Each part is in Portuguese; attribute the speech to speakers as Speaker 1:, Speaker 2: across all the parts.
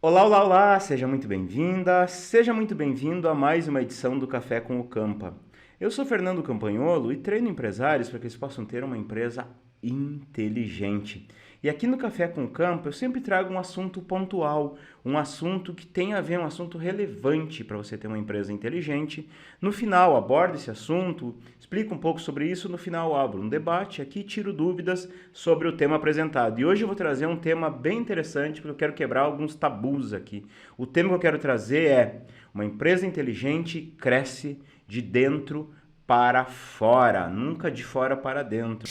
Speaker 1: Olá, olá, olá! Seja muito bem-vinda, seja muito bem-vindo a mais uma edição do Café com o Campa. Eu sou Fernando Campagnolo e treino empresários para que eles possam ter uma empresa inteligente. E aqui no Café com o Campa eu sempre trago um assunto pontual, um assunto que tem a ver, um assunto relevante para você ter uma empresa inteligente. No final abordo esse assunto, explico um pouco sobre isso, no final abro um debate aqui, tiro dúvidas sobre o tema apresentado. E hoje eu vou trazer um tema bem interessante porque eu quero quebrar alguns tabus aqui. O tema que eu quero trazer é: uma empresa inteligente cresce de dentro para fora, nunca de fora para dentro.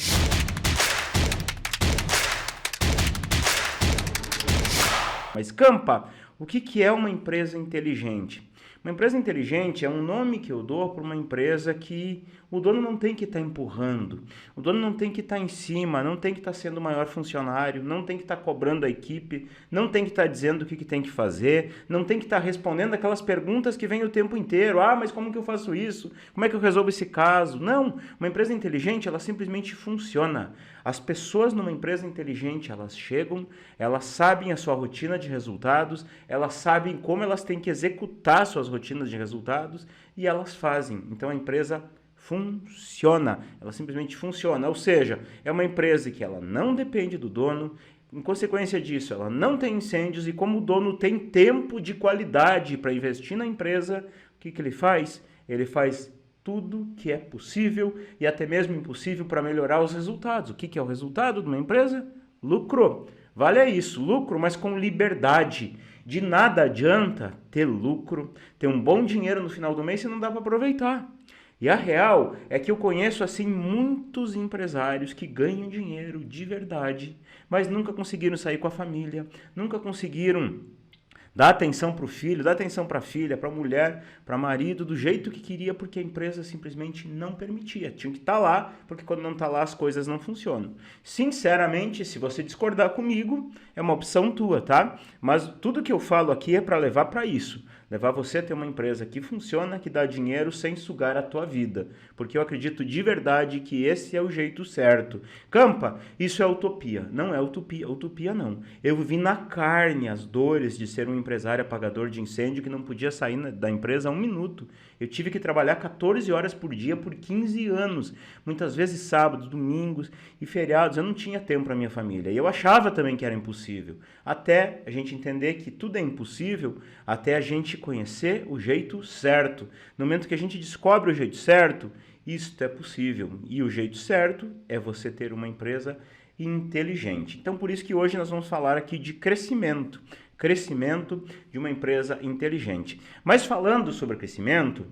Speaker 1: Mas Campa, o que é uma empresa inteligente? Uma empresa inteligente é um nome que eu dou para uma empresa que o dono não tem que estar empurrando, o dono não tem que estar em cima, não tem que estar sendo o maior funcionário, não tem que estar cobrando a equipe, não tem que estar dizendo o que tem que fazer, não tem que estar respondendo aquelas perguntas que vêm o tempo inteiro. Ah, mas como que eu faço isso? Como é que eu resolvo esse caso? Não, uma empresa inteligente, ela simplesmente funciona. As pessoas numa empresa inteligente, elas chegam, elas sabem a sua rotina de resultados, elas sabem como elas têm que executar suas rotinas de resultados e elas fazem. Então a empresa funciona, ela simplesmente funciona. Ou seja, é uma empresa que ela não depende do dono, em consequência disso, ela não tem incêndios e como o dono tem tempo de qualidade para investir na empresa, o que ele faz? Ele faz tudo que é possível e até mesmo impossível para melhorar os resultados. O que é o resultado de uma empresa? Lucro. Vale isso, lucro, mas com liberdade. De nada adianta ter lucro, ter um bom dinheiro no final do mês se não dá para aproveitar. E a real é que eu conheço assim muitos empresários que ganham dinheiro de verdade, mas nunca conseguiram sair com a família, nunca conseguiram dar atenção para o filho, dar atenção para a filha, para a mulher, para o marido, do jeito que queria, porque a empresa simplesmente não permitia. Tinha que estar lá, porque quando não está lá as coisas não funcionam. Sinceramente, se você discordar comigo, é uma opção tua, tá? Mas tudo que eu falo aqui é para levar para isso. Levar você a ter uma empresa que funciona, que dá dinheiro sem sugar a tua vida. Porque eu acredito de verdade que esse é o jeito certo. Campa, isso é utopia. Não é utopia, utopia não. Eu vivi na carne as dores de ser um empresário apagador de incêndio que não podia sair da empresa 1 minuto. Eu tive que trabalhar 14 horas por dia por 15 anos. Muitas vezes sábados, domingos e feriados. Eu não tinha tempo para minha família. E eu achava também que era impossível. Até a gente entender que tudo é impossível, até a gente conhecer o jeito certo. No momento que a gente descobre o jeito certo, isto é possível. E o jeito certo é você ter uma empresa inteligente. Então, por isso que hoje nós vamos falar aqui de crescimento. Crescimento de uma empresa inteligente. Mas falando sobre crescimento,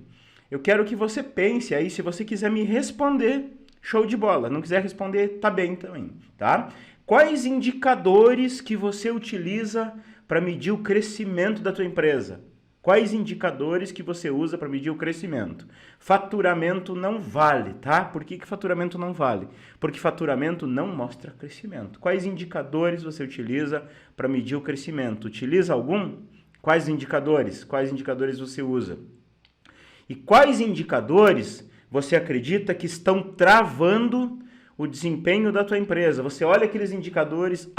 Speaker 1: eu quero que você pense aí, se você quiser me responder, show de bola. Não quiser responder, tá bem também, tá? Quais indicadores que você utiliza para medir o crescimento da tua empresa? Quais indicadores que você usa para medir o crescimento? Faturamento não vale, tá? Por que faturamento não vale? Porque faturamento não mostra crescimento. Quais indicadores você utiliza para medir o crescimento? Utiliza algum? Quais indicadores? Quais indicadores você usa? E quais indicadores você acredita que estão travando o desempenho da tua empresa? Você olha aqueles indicadores,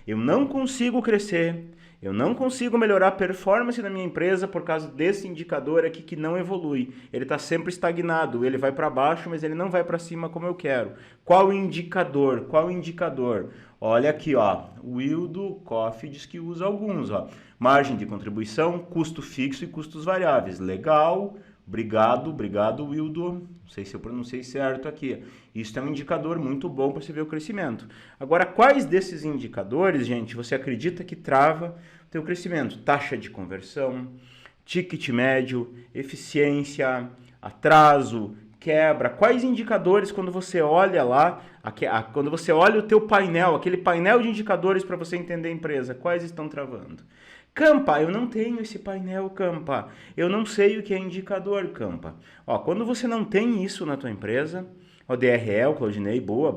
Speaker 1: eu não consigo crescer, eu não consigo melhorar a performance da minha empresa por causa desse indicador aqui que não evolui. Ele está sempre estagnado, ele vai para baixo, mas ele não vai para cima como eu quero. Qual indicador? Qual indicador? Olha aqui, ó, o Wildo Koff diz que usa alguns, ó. Margem de contribuição, custo fixo e custos variáveis. Legal. Obrigado, Wildo. Não sei se eu pronunciei certo aqui. Isso é um indicador muito bom para você ver o crescimento. Agora, quais desses indicadores, gente, você acredita que trava o teu crescimento? Taxa de conversão, ticket médio, eficiência, atraso, quebra. Quais indicadores, quando você olha lá, quando você olha o teu painel, aquele painel de indicadores para você entender a empresa, quais estão travando? Campa, eu não tenho esse painel, Campa. Eu não sei o que é indicador, Campa. Ó, quando você não tem isso na tua empresa, ó, DRL, Claudinei, boa.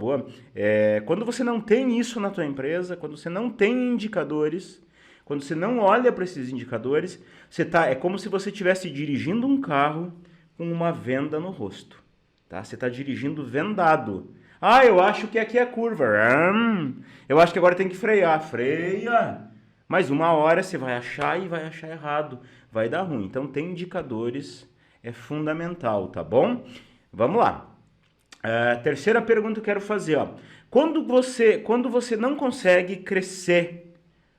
Speaker 1: Quando você não tem isso na tua empresa, quando você não tem indicadores, quando você não olha para esses indicadores, é como se você estivesse dirigindo um carro com uma venda no rosto. Tá? Você está dirigindo vendado. Eu acho que aqui é a curva. Eu acho que agora tem que frear. Freia. Mas uma hora você vai achar e vai achar errado, vai dar ruim. Então, ter indicadores é fundamental, tá bom? Vamos lá. Terceira pergunta que eu quero fazer, ó. Quando você não consegue crescer,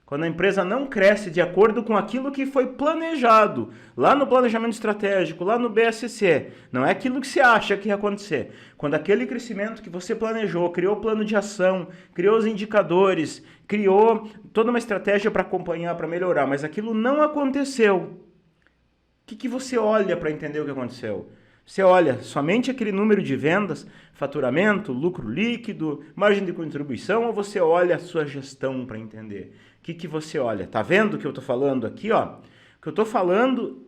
Speaker 1: quando a empresa não cresce de acordo com aquilo que foi planejado, lá no planejamento estratégico, lá no BSC, não é aquilo que você acha que ia acontecer. Quando aquele crescimento que você planejou, criou o plano de ação, criou os indicadores, criou toda uma estratégia para acompanhar, para melhorar, mas aquilo não aconteceu, o que você olha para entender o que aconteceu? Você olha somente aquele número de vendas, faturamento, lucro líquido, margem de contribuição, ou você olha a sua gestão para entender? O que você olha? Tá vendo o que eu estou falando aqui? Ó? Que eu estou falando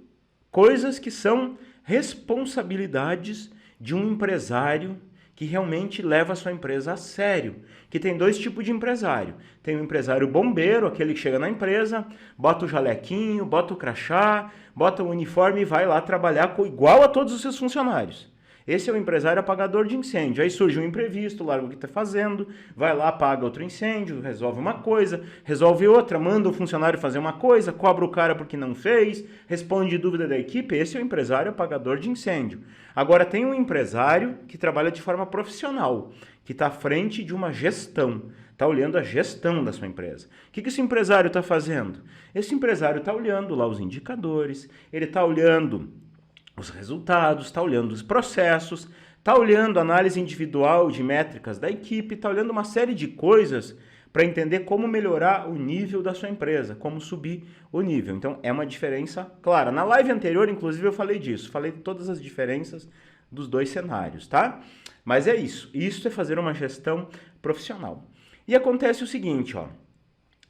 Speaker 1: coisas que são responsabilidades de um empresário que realmente leva a sua empresa a sério. Que tem dois tipos de empresário. Tem o empresário bombeiro, aquele que chega na empresa, bota o jalequinho, bota o crachá, bota o uniforme e vai lá trabalhar igual a todos os seus funcionários. Esse é o empresário apagador de incêndio. Aí surge um imprevisto, larga o que está fazendo, vai lá, apaga outro incêndio, resolve uma coisa, resolve outra, manda o funcionário fazer uma coisa, cobra o cara porque não fez, responde dúvida da equipe. Esse é o empresário apagador de incêndio. Agora tem um empresário que trabalha de forma profissional, que está à frente de uma gestão, está olhando a gestão da sua empresa. O que esse empresário está fazendo? Esse empresário está olhando lá os indicadores, ele está olhando os resultados, está olhando os processos, está olhando a análise individual de métricas da equipe, está olhando uma série de coisas para entender como melhorar o nível da sua empresa, como subir o nível. Então, é uma diferença clara. Na live anterior, inclusive, eu falei disso. Falei de todas as diferenças dos dois cenários, tá? Mas é isso. Isso é fazer uma gestão profissional. E acontece o seguinte, ó.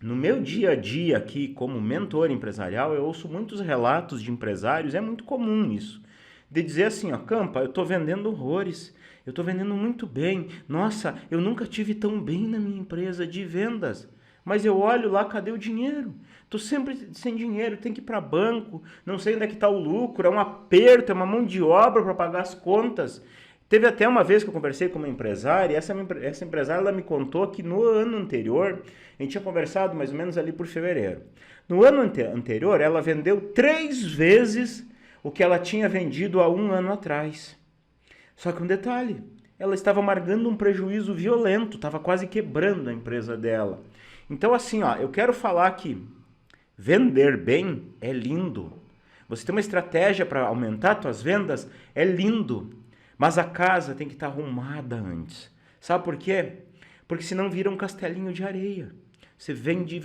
Speaker 1: No meu dia a dia aqui, como mentor empresarial, eu ouço muitos relatos de empresários, é muito comum isso, de dizer assim, ó, Campa, eu estou vendendo horrores, eu estou vendendo muito bem, nossa, eu nunca tive tão bem na minha empresa de vendas, mas eu olho lá, cadê o dinheiro? Estou sempre sem dinheiro, tem que ir para banco, não sei onde é que está o lucro, é um aperto, é uma mão de obra para pagar as contas. Teve até uma vez que eu conversei com uma empresária, e essa empresária ela me contou que no ano anterior, a gente tinha conversado mais ou menos ali por fevereiro. No ano anterior, ela vendeu 3 vezes o que ela tinha vendido há 1 ano atrás. Só que um detalhe, ela estava amargando um prejuízo violento, estava quase quebrando a empresa dela. Então assim, ó, eu quero falar que vender bem é lindo. Você tem uma estratégia para aumentar suas vendas, é lindo. Mas a casa tem que estar arrumada antes. Sabe por quê? Porque senão vira um castelinho de areia. Você vende,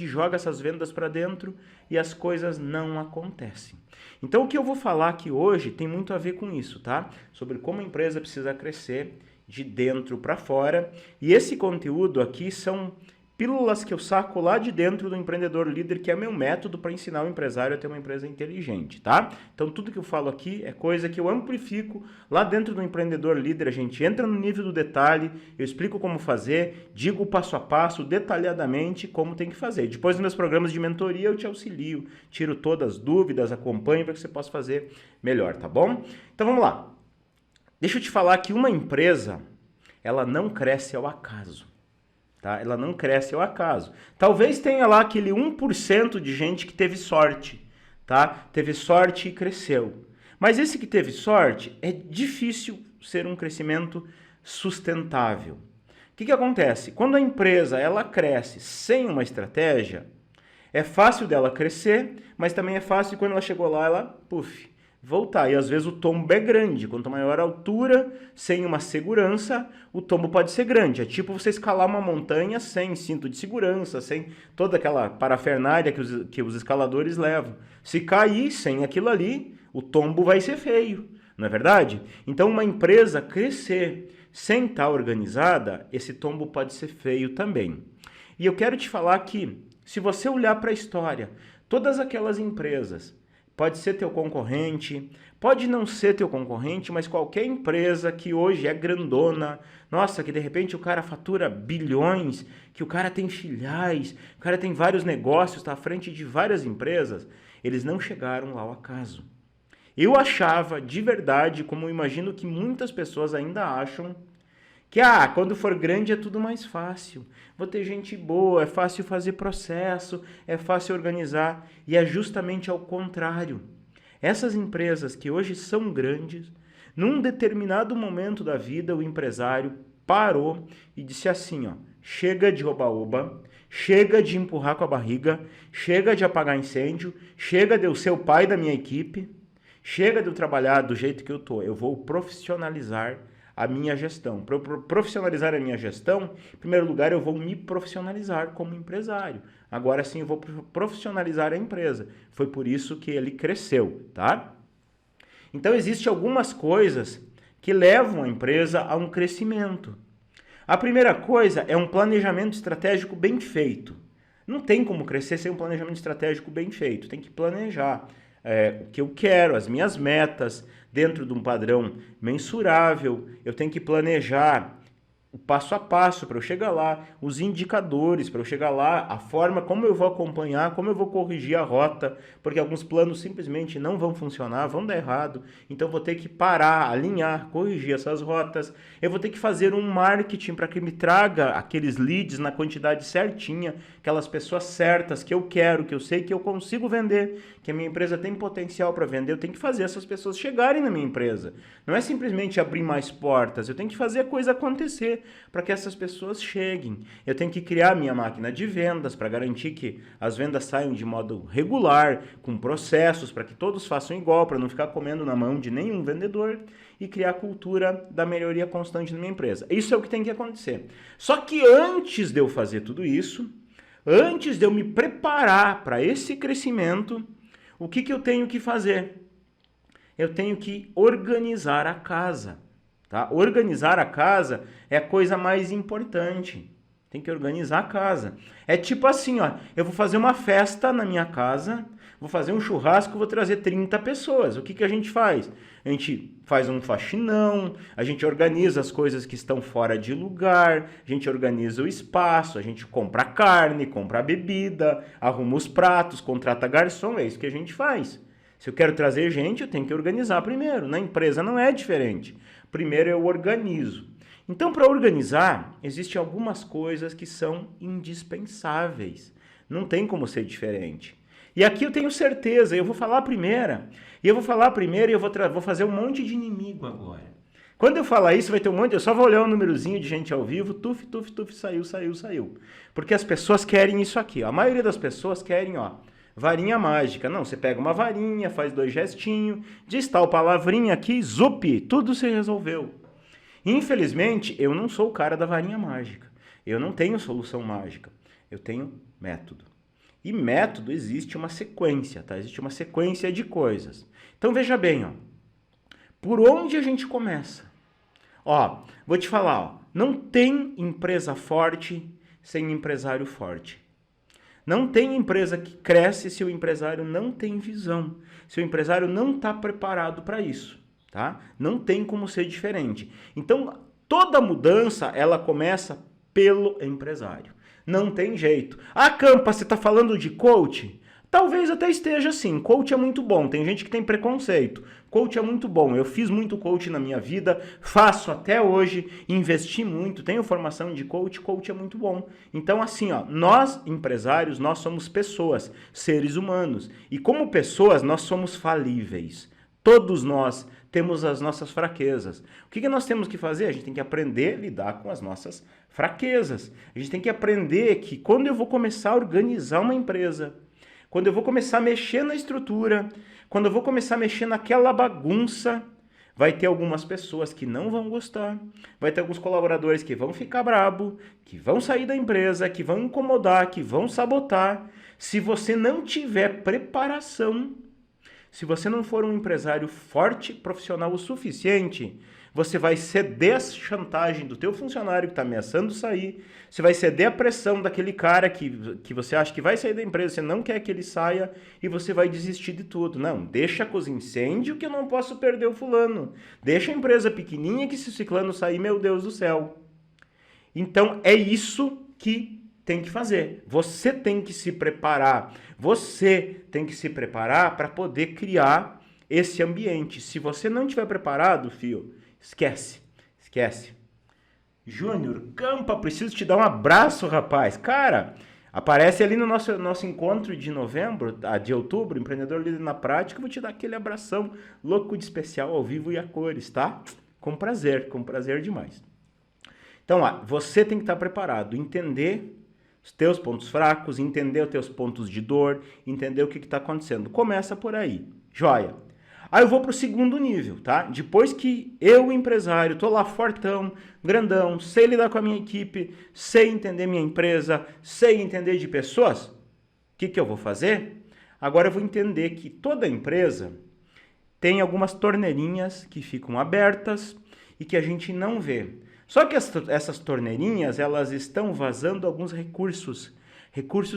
Speaker 1: joga essas vendas para dentro e as coisas não acontecem. Então o que eu vou falar aqui hoje tem muito a ver com isso, tá? Sobre como a empresa precisa crescer de dentro para fora. E esse conteúdo aqui são pílulas que eu saco lá de dentro do Empreendedor Líder, que é meu método para ensinar o empresário a ter uma empresa inteligente, tá? Então, tudo que eu falo aqui é coisa que eu amplifico lá dentro do Empreendedor Líder. A gente entra no nível do detalhe, eu explico como fazer, digo passo a passo, detalhadamente, como tem que fazer. Depois, nos meus programas de mentoria, eu te auxilio, tiro todas as dúvidas, acompanho para que você possa fazer melhor, tá bom? Então, vamos lá. Deixa eu te falar que uma empresa, ela não cresce ao acaso. Tá? Ela não cresce ao acaso. Talvez tenha lá aquele 1% de gente que teve sorte, tá? Teve sorte e cresceu. Mas esse que teve sorte, é difícil ser um crescimento sustentável. O que acontece? Quando a empresa ela cresce sem uma estratégia, é fácil dela crescer, mas também é fácil quando ela chegou lá, ela, voltar. E às vezes o tombo é grande. Quanto maior a altura, sem uma segurança, o tombo pode ser grande. É tipo você escalar uma montanha sem cinto de segurança, sem toda aquela parafernália que os escaladores levam. Se cair sem aquilo ali, o tombo vai ser feio, não é verdade? Então uma empresa crescer sem estar organizada, esse tombo pode ser feio também. E eu quero te falar que, se você olhar para a história, todas aquelas empresas, pode ser teu concorrente, pode não ser teu concorrente, mas qualquer empresa que hoje é grandona, nossa, que de repente o cara fatura bilhões, que o cara tem filiais, o cara tem vários negócios, está à frente de várias empresas, eles não chegaram lá ao acaso. Eu achava de verdade, como eu imagino que muitas pessoas ainda acham, Que, quando for grande é tudo mais fácil. Vou ter gente boa, é fácil fazer processo, é fácil organizar. E é justamente ao contrário. Essas empresas que hoje são grandes, num determinado momento da vida, o empresário parou e disse assim, chega de oba-oba, chega de empurrar com a barriga, chega de apagar incêndio, chega de eu ser o pai da minha equipe, chega de eu trabalhar do jeito que eu tô. Eu vou profissionalizar a minha gestão. Para eu profissionalizar a minha gestão, em primeiro lugar, eu vou me profissionalizar como empresário. Agora sim, eu vou profissionalizar a empresa. Foi por isso que ele cresceu, tá? Então, existem algumas coisas que levam a empresa a um crescimento. A primeira coisa é um planejamento estratégico bem feito. Não tem como crescer sem um planejamento estratégico bem feito. Tem que planejar o que eu quero, as minhas metas, dentro de um padrão mensurável. Eu tenho que planejar o passo a passo para eu chegar lá, os indicadores para eu chegar lá, a forma como eu vou acompanhar, como eu vou corrigir a rota, porque alguns planos simplesmente não vão funcionar, vão dar errado. Então vou ter que parar, alinhar, corrigir essas rotas. Eu vou ter que fazer um marketing para que me traga aqueles leads na quantidade certinha, aquelas pessoas certas que eu quero, que eu sei que eu consigo vender, que a minha empresa tem potencial para vender. Eu tenho que fazer essas pessoas chegarem na minha empresa. Não é simplesmente abrir mais portas, eu tenho que fazer a coisa acontecer para que essas pessoas cheguem. Eu tenho que criar a minha máquina de vendas para garantir que as vendas saiam de modo regular, com processos, para que todos façam igual, para não ficar comendo na mão de nenhum vendedor, e criar a cultura da melhoria constante na minha empresa. Isso é o que tem que acontecer. Só que antes de eu fazer tudo isso, antes de eu me preparar para esse crescimento, o que eu tenho que fazer? Eu tenho que organizar a casa. Tá? Organizar a casa é a coisa mais importante. Tem que organizar a casa. É tipo assim, eu vou fazer uma festa na minha casa, vou fazer um churrasco, vou trazer 30 pessoas. O que a gente faz? A gente faz um faxinão, a gente organiza as coisas que estão fora de lugar, a gente organiza o espaço, a gente compra carne, compra bebida, arruma os pratos, contrata garçom, é isso que a gente faz. Se eu quero trazer gente, eu tenho que organizar primeiro. Na empresa não é diferente. Primeiro eu organizo. Então, para organizar, existem algumas coisas que são indispensáveis. Não tem como ser diferente. E aqui eu tenho certeza, eu vou falar a primeira. E eu vou fazer um monte de inimigo agora. Quando eu falar isso, vai ter um monte... Eu só vou olhar um númerozinho de gente ao vivo, tuf, tuf, tuf, saiu. Porque as pessoas querem isso aqui. A maioria das pessoas querem, varinha mágica. Não, você pega uma varinha, faz 2 gestinhos, diz tal palavrinha aqui, zup, tudo se resolveu. Infelizmente, eu não sou o cara da varinha mágica. Eu não tenho solução mágica. Eu tenho método. E método existe uma sequência, tá? Existe uma sequência de coisas. Então veja bem, por onde a gente começa? Vou te falar, não tem empresa forte sem empresário forte. Não tem empresa que cresce se o empresário não tem visão, se o empresário não está preparado para isso, tá? Não tem como ser diferente. Então, toda mudança, ela começa pelo empresário. Não tem jeito. Campa, você está falando de coach? Talvez até esteja assim. Coach é muito bom. Tem gente que tem preconceito. Coach é muito bom. Eu fiz muito coach na minha vida, faço até hoje, investi muito, tenho formação de coach. Coach é muito bom. Então, assim, nós empresários, nós somos pessoas, seres humanos. E como pessoas, nós somos falíveis. Todos nós temos as nossas fraquezas. O que nós temos que fazer? A gente tem que aprender a lidar com as nossas fraquezas. A gente tem que aprender que quando eu vou começar a organizar uma empresa, quando eu vou começar a mexer na estrutura, quando eu vou começar a mexer naquela bagunça, vai ter algumas pessoas que não vão gostar, vai ter alguns colaboradores que vão ficar brabo, que vão sair da empresa, que vão incomodar, que vão sabotar. Se você não tiver preparação, se você não for um empresário forte, profissional o suficiente, você vai ceder a chantagem do teu funcionário que está ameaçando sair, você vai ceder a pressão daquele cara que você acha que vai sair da empresa, você não quer que ele saia e você vai desistir de tudo. Não, deixa com os incêndios que eu não posso perder o fulano. Deixa a empresa pequenininha que se o ciclano sair, meu Deus do céu. Então é isso que tem que fazer. Você tem que se preparar. Você tem que se preparar para poder criar esse ambiente. Se você não estiver preparado, filho, esquece. Júnior, Campa, preciso te dar um abraço, rapaz. Cara, aparece ali no nosso encontro de novembro, de outubro, Empreendedor Líder na Prática. Eu vou te dar aquele abração louco de especial ao vivo e a cores, tá? Com prazer demais. Então, você tem que estar preparado, entender os teus pontos fracos, entender os teus pontos de dor, entender o que está acontecendo. Começa por aí, joia. Aí eu vou para o segundo nível, tá? Depois que eu, empresário, tô lá fortão, grandão, sei lidar com a minha equipe, sei entender minha empresa, sei entender de pessoas, o que eu vou fazer? Agora eu vou entender que toda empresa tem algumas torneirinhas que ficam abertas e que a gente não vê. Só que essas torneirinhas, elas estão vazando alguns recursos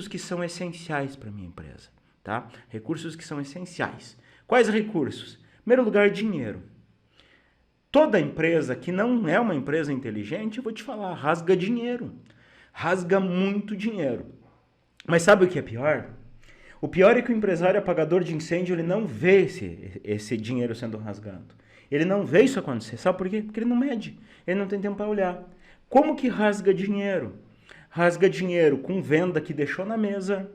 Speaker 1: que são essenciais para a minha empresa, tá? Recursos que são essenciais. Quais recursos? Em primeiro lugar, dinheiro. Toda empresa que não é uma empresa inteligente, eu vou te falar, rasga dinheiro. Rasga muito dinheiro. Mas sabe o que é pior? O pior é que o empresário apagador de incêndio, ele não vê esse dinheiro sendo rasgado. Ele não vê isso acontecer. Sabe por quê? Porque ele não mede. Ele não tem tempo para olhar. Como que rasga dinheiro? Rasga dinheiro com venda que deixou na mesa,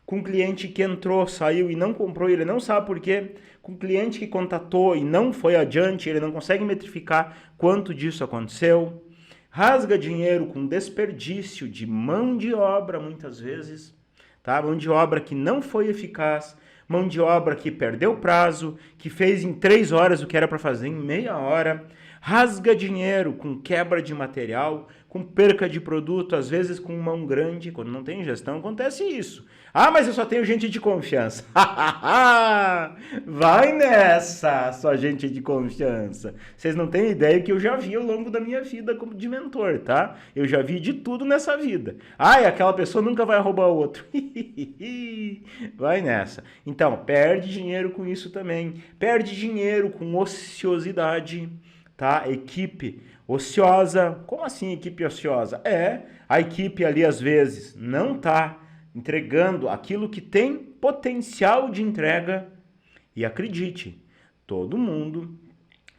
Speaker 1: com cliente que entrou, saiu e não comprou, ele não sabe por quê, com cliente que contatou e não foi adiante, ele não consegue metrificar quanto disso aconteceu. Rasga dinheiro com desperdício de mão de obra, muitas vezes, tá? Mão de obra que não foi eficaz, mão de obra que perdeu prazo, que fez em 3 horas o que era para fazer em meia hora. Rasga dinheiro com quebra de material, com perca de produto, às vezes com mão grande. Quando não tem gestão, acontece isso. Ah, mas eu só tenho gente de confiança. Vai nessa, sua gente de confiança. Vocês não têm ideia que eu já vi ao longo da minha vida como de mentor, tá? Eu já vi de tudo nessa vida. Ah, e aquela pessoa nunca vai roubar o outro. Vai nessa. Então, perde dinheiro com isso também. Perde dinheiro com ociosidade, tá? Equipe ociosa. Como assim equipe ociosa? A equipe ali às vezes não tá entregando aquilo que tem potencial de entrega. E acredite, todo mundo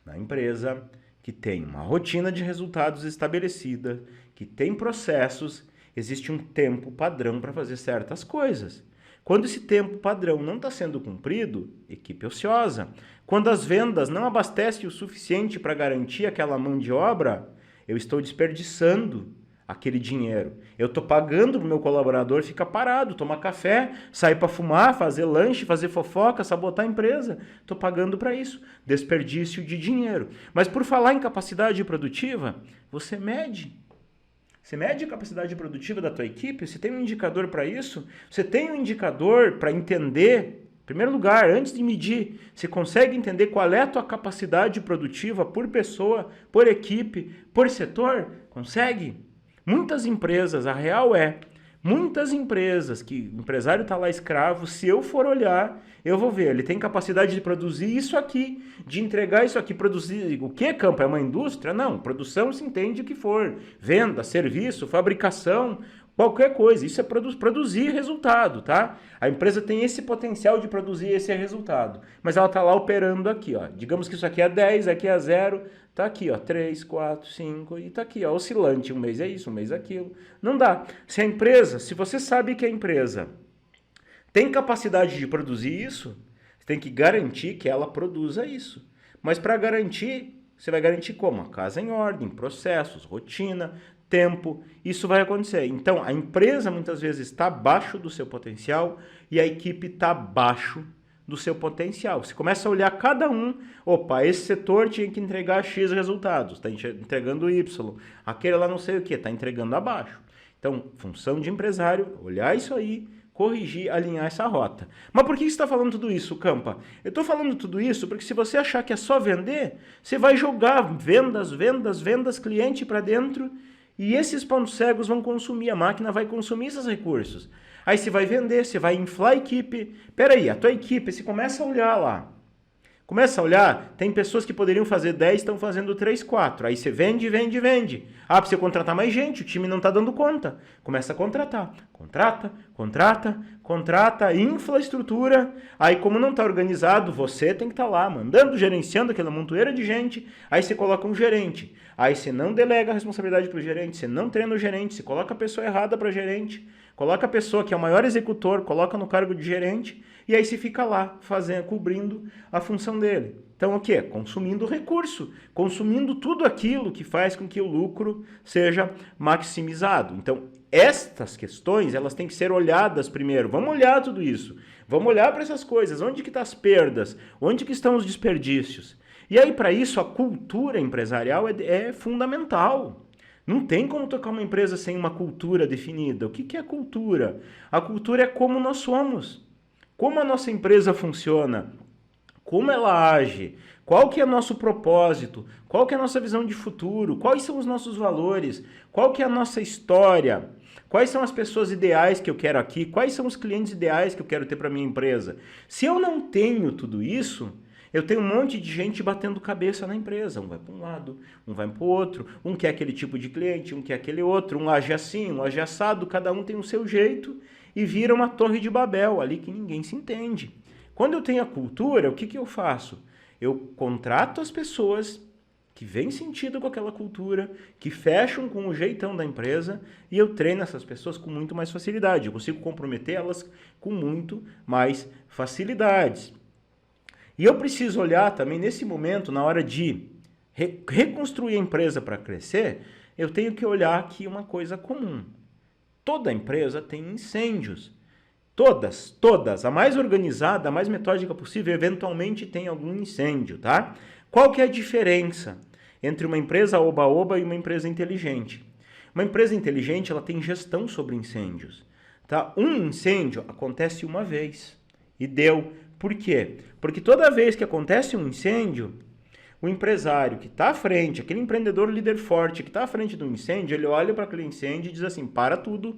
Speaker 1: na empresa que tem uma rotina de resultados estabelecida, que tem processos, existe um tempo padrão para fazer certas coisas. Quando esse tempo padrão não está sendo cumprido, equipe ociosa. Quando as vendas não abastecem o suficiente para garantir aquela mão de obra, eu estou desperdiçando aquele dinheiro. Eu estou pagando para o meu colaborador ficar parado, tomar café, sair para fumar, fazer lanche, fazer fofoca, sabotar a empresa. Estou pagando para isso. Desperdício de dinheiro. Mas por falar em capacidade produtiva, você mede. Você mede a capacidade produtiva da tua equipe? Você tem um indicador para isso? Você tem um indicador para entender? Em primeiro lugar, antes de medir, você consegue entender qual é a tua capacidade produtiva por pessoa, por equipe, por setor? Consegue? Muitas empresas, a real muitas empresas que o empresário está lá escravo, se eu for olhar, eu vou ver, ele tem capacidade de produzir isso aqui, de entregar isso aqui, produzir, o que, Campo? É uma indústria? Não, produção se entende o que for, venda, serviço, fabricação, qualquer coisa, isso é produzir resultado, tá? A empresa tem esse potencial de produzir esse resultado, mas ela está lá operando aqui, ó. Digamos que isso aqui é 10, aqui é 0, tá aqui, ó, 3, 4, 5 e tá aqui, ó, oscilante, um mês é isso, um mês é aquilo. Não dá. Se você sabe que a empresa tem capacidade de produzir isso, você tem que garantir que ela produza isso. Mas para garantir, você vai garantir como? A casa em ordem, processos, rotina, tempo, isso vai acontecer. Então, a empresa muitas vezes está abaixo do seu potencial e a equipe está abaixo do seu potencial. Você começa a olhar cada um, opa, esse setor tinha que entregar X resultados, está entregando Y, aquele lá não sei o que, está entregando abaixo. Então, função de empresário, olhar isso aí, corrigir, alinhar essa rota. Mas por que você está falando tudo isso, Campa? Eu estou falando tudo isso porque se você achar que é só vender, você vai jogar vendas, cliente para dentro e esses pontos cegos vão consumir, a máquina vai consumir esses recursos. Aí você vai vender, você vai inflar a equipe. Peraí, a tua equipe, você começa a olhar lá. Começa a olhar, tem pessoas que poderiam fazer 10, estão fazendo 3, 4. Aí você vende, vende, vende. Ah, precisa contratar mais gente, o time não está dando conta. Começa a contratar. Contrata, contrata, contrata, infraestrutura. Aí como não está organizado, você tem que estar lá, mandando, gerenciando aquela montoeira de gente. Aí você coloca um gerente. Aí você não delega a responsabilidade para o gerente, você não treina o gerente, você coloca a pessoa errada para gerente. Coloca a pessoa que é o maior executor, coloca no cargo de gerente e aí se fica lá fazendo, cobrindo a função dele. Então o quê? Consumindo recurso, consumindo tudo aquilo que faz com que o lucro seja maximizado. Então estas questões elas têm que ser olhadas primeiro. Vamos olhar tudo isso. Vamos olhar para essas coisas. Onde que estão as perdas? Onde que estão os desperdícios? E aí para isso a cultura empresarial é fundamental. Não tem como tocar uma empresa sem uma cultura definida. O que é cultura? A cultura é como nós somos. Como a nossa empresa funciona. Como ela age. Qual que é o nosso propósito. Qual que é a nossa visão de futuro. Quais são os nossos valores. Qual que é a nossa história. Quais são as pessoas ideais que eu quero aqui. Quais são os clientes ideais que eu quero ter para minha empresa. Se eu não tenho tudo isso... Eu tenho um monte de gente batendo cabeça na empresa. Um vai para um lado, um vai para o outro. Um quer aquele tipo de cliente, um quer aquele outro. Um age assim, um age assado. Cada um tem o seu jeito e vira uma torre de Babel ali que ninguém se entende. Quando eu tenho a cultura, o que eu faço? Eu contrato as pessoas que vêm sentido com aquela cultura, que fecham com o jeitão da empresa e eu treino essas pessoas com muito mais facilidade. Eu consigo comprometer elas com muito mais facilidades. E eu preciso olhar também nesse momento, na hora de reconstruir a empresa para crescer, eu tenho que olhar aqui uma coisa comum. Toda empresa tem incêndios. Todas. A mais organizada, a mais metódica possível, eventualmente tem algum incêndio, tá? Qual que é a diferença entre uma empresa oba-oba e uma empresa inteligente? Uma empresa inteligente, ela tem gestão sobre incêndios, tá? Um incêndio acontece uma vez e deu. Por quê? Porque toda vez que acontece um incêndio, o empresário que está à frente, aquele empreendedor líder forte que está à frente do incêndio, ele olha para aquele incêndio e diz assim, para tudo,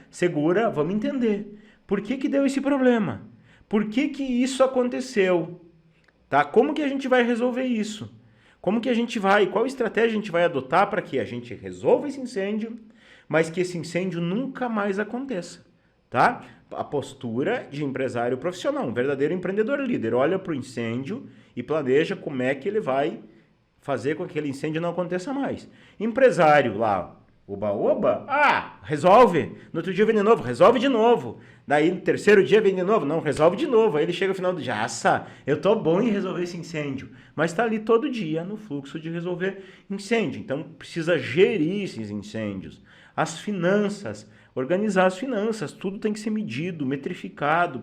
Speaker 1: segura, vamos entender. Por que deu esse problema? Por que isso aconteceu? Tá? Como que a gente vai resolver isso? Qual estratégia a gente vai adotar para que a gente resolva esse incêndio, mas que esse incêndio nunca mais aconteça? Tá? A postura de empresário profissional, um verdadeiro empreendedor líder, olha para o incêndio e planeja como é que ele vai fazer com que aquele incêndio não aconteça mais. Empresário lá, oba-oba, resolve. No outro dia vem de novo, resolve de novo. Daí no terceiro dia vem de novo, não, resolve de novo. Aí ele chega no final do dia, eu tô bom em resolver esse incêndio. Mas está ali todo dia no fluxo de resolver incêndio. Então precisa gerir esses incêndios. As finanças, organizar as finanças, tudo tem que ser medido, metrificado,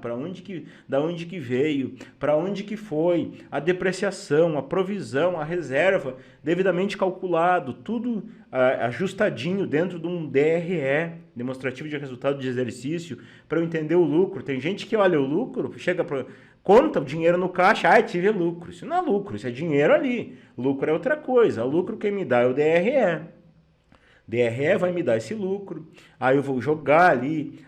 Speaker 1: da onde que veio, para onde que foi, a depreciação, a provisão, a reserva, devidamente calculado, tudo ajustadinho dentro de um DRE, demonstrativo de resultado de exercício, para eu entender o lucro. Tem gente que olha o lucro, conta o dinheiro no caixa, tive lucro. Isso não é lucro, isso é dinheiro ali. Lucro é outra coisa, o lucro quem me dá é o DRE. DRE vai me dar esse lucro, aí eu vou jogar ali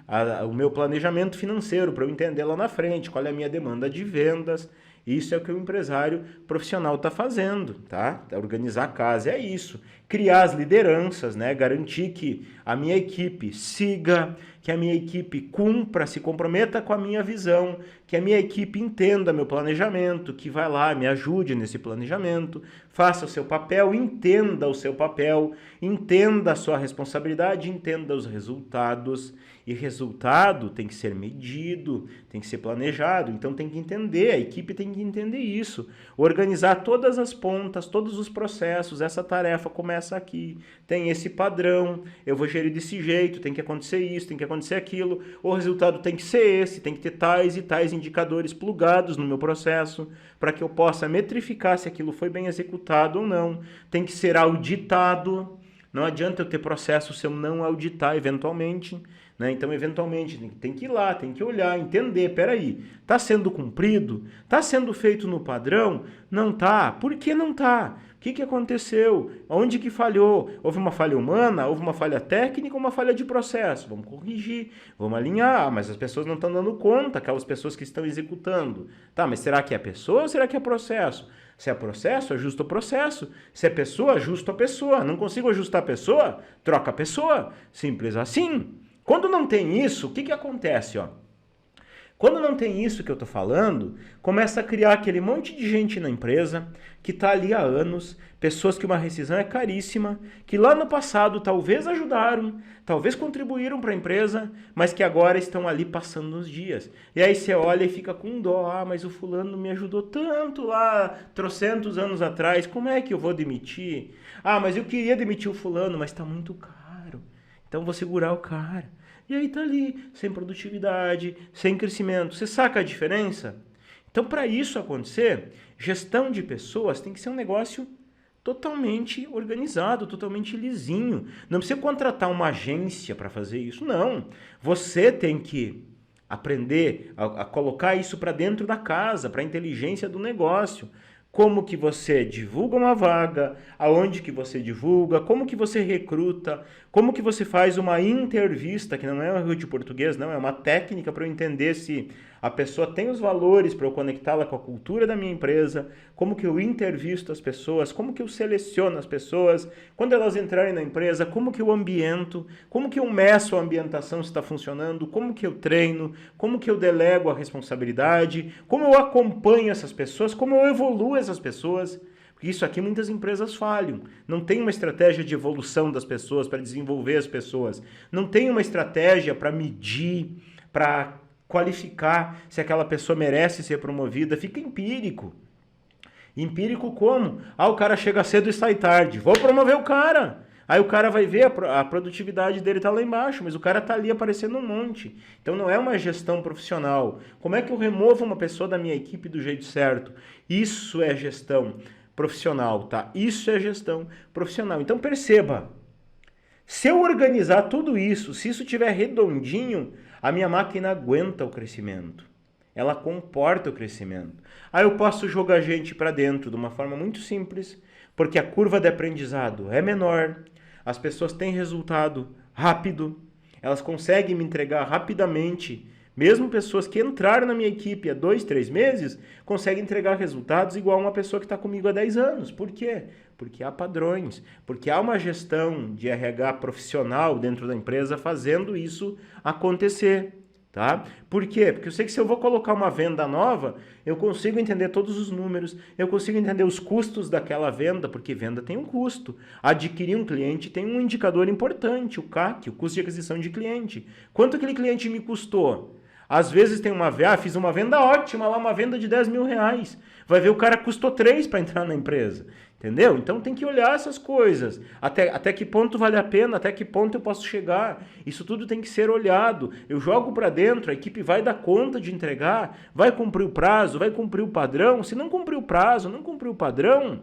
Speaker 1: o meu planejamento financeiro para eu entender lá na frente qual é a minha demanda de vendas. Isso é o que o empresário profissional está fazendo, tá? Organizar a casa é isso. Criar as lideranças, né? Garantir que a minha equipe siga, que a minha equipe cumpra, se comprometa com a minha visão, que a minha equipe entenda meu planejamento, que vai lá, me ajude nesse planejamento, faça o seu papel, entenda o seu papel, entenda a sua responsabilidade, entenda os resultados. E resultado tem que ser medido, tem que ser planejado, então tem que entender, a equipe tem que entender isso. Organizar todas as pontas, todos os processos, essa tarefa começa aqui, tem esse padrão, eu vou gerir desse jeito, tem que acontecer isso, tem que acontecer aquilo, o resultado tem que ser esse, tem que ter tais e tais indicadores plugados no meu processo, para que eu possa metrificar se aquilo foi bem executado ou não, tem que ser auditado. Não adianta eu ter processo se eu não auditar eventualmente. né? Então, eventualmente, tem que ir lá, tem que olhar, entender, peraí, está sendo cumprido? Está sendo feito no padrão? Não está. Por que não está? O que aconteceu? Onde que falhou? Houve uma falha humana? Houve uma falha técnica ou uma falha de processo? Vamos corrigir, vamos alinhar, mas as pessoas não estão dando conta, aquelas pessoas que estão executando. Tá, mas será que é a pessoa ou será que é processo? Se é processo, ajusta o processo. Se é pessoa, ajusta a pessoa. Não consigo ajustar a pessoa? Troca a pessoa. Simples assim. Quando não tem isso, o que acontece? Quando não tem isso que eu estou falando, começa a criar aquele monte de gente na empresa que está ali há anos, pessoas que uma rescisão é caríssima, que lá no passado talvez ajudaram, talvez contribuíram para a empresa, mas que agora estão ali passando os dias. E aí você olha e fica com dó, mas o fulano me ajudou tanto lá, trocentos anos atrás, como é que eu vou demitir? Mas eu queria demitir o fulano, mas está muito caro, então vou segurar o cara. E aí tá ali, sem produtividade, sem crescimento. Você saca a diferença? Então, para isso acontecer, gestão de pessoas tem que ser um negócio totalmente organizado, totalmente lisinho. Não precisa contratar uma agência para fazer isso, não. Você tem que aprender a colocar isso para dentro da casa, para a inteligência do negócio. Como que você divulga uma vaga, aonde que você divulga, como que você recruta, como que você faz uma entrevista, que não é um erro de português, não, é uma técnica para eu entender se a pessoa tem os valores para eu conectá-la com a cultura da minha empresa, como que eu entrevisto as pessoas, como que eu seleciono as pessoas, quando elas entrarem na empresa, como que eu ambiento, como que eu meço a ambientação se está funcionando, como que eu treino, como que eu delego a responsabilidade, como eu acompanho essas pessoas, como eu evoluo essas pessoas. Porque isso aqui muitas empresas falham. Não tem uma estratégia de evolução das pessoas, para desenvolver as pessoas. Não tem uma estratégia para medir, para qualificar se aquela pessoa merece ser promovida. Fica empírico. Empírico como? O cara chega cedo e sai tarde. Vou promover o cara. Aí o cara vai ver a produtividade dele tá lá embaixo, mas o cara tá ali aparecendo um monte. Então não é uma gestão profissional. Como é que eu removo uma pessoa da minha equipe do jeito certo? Isso é gestão profissional, tá? Isso é gestão profissional. Então perceba, se eu organizar tudo isso, se isso estiver redondinho, a minha máquina aguenta o crescimento. Ela comporta o crescimento. Aí eu posso jogar gente para dentro de uma forma muito simples, porque a curva de aprendizado é menor, as pessoas têm resultado rápido, elas conseguem me entregar rapidamente. Mesmo pessoas que entraram na minha equipe há 2, 3 meses, conseguem entregar resultados igual a uma pessoa que está comigo há 10 anos. Por quê? Porque há padrões, porque há uma gestão de RH profissional dentro da empresa fazendo isso acontecer. Tá? Por quê? Porque eu sei que se eu vou colocar uma venda nova, eu consigo entender todos os números, eu consigo entender os custos daquela venda, porque venda tem um custo. Adquirir um cliente tem um indicador importante, o CAC, o custo de aquisição de cliente. Quanto aquele cliente me custou? Às vezes tem uma venda, fiz uma venda ótima lá, uma venda de 10 mil reais. Vai ver o cara custou 3 para entrar na empresa. Entendeu? Então tem que olhar essas coisas. Até que ponto vale a pena, até que ponto eu posso chegar. Isso tudo tem que ser olhado. Eu jogo para dentro, a equipe vai dar conta de entregar, vai cumprir o prazo, vai cumprir o padrão. Se não cumprir o prazo, não cumprir o padrão,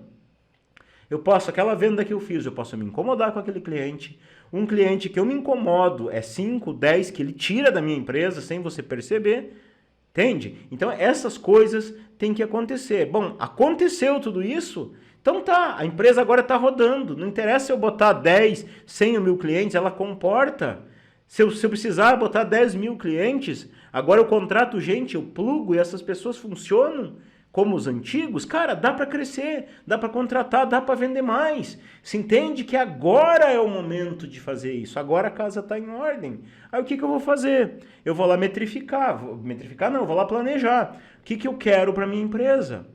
Speaker 1: aquela venda que eu fiz, eu posso me incomodar com aquele cliente. Um cliente que eu me incomodo é 5, 10 que ele tira da minha empresa sem você perceber. Entende? Então essas coisas têm que acontecer. Bom, aconteceu tudo isso? Então tá, a empresa agora está rodando. Não interessa se eu botar 10, 100 mil clientes, ela comporta. Se eu precisar botar 10 mil clientes, agora eu contrato gente, eu plugo e essas pessoas funcionam como os antigos. Cara, dá para crescer, dá para contratar, dá para vender mais. Se entende que agora é o momento de fazer isso. Agora a casa está em ordem. Aí o que eu vou fazer? Eu vou lá vou lá planejar. O que eu quero para minha empresa?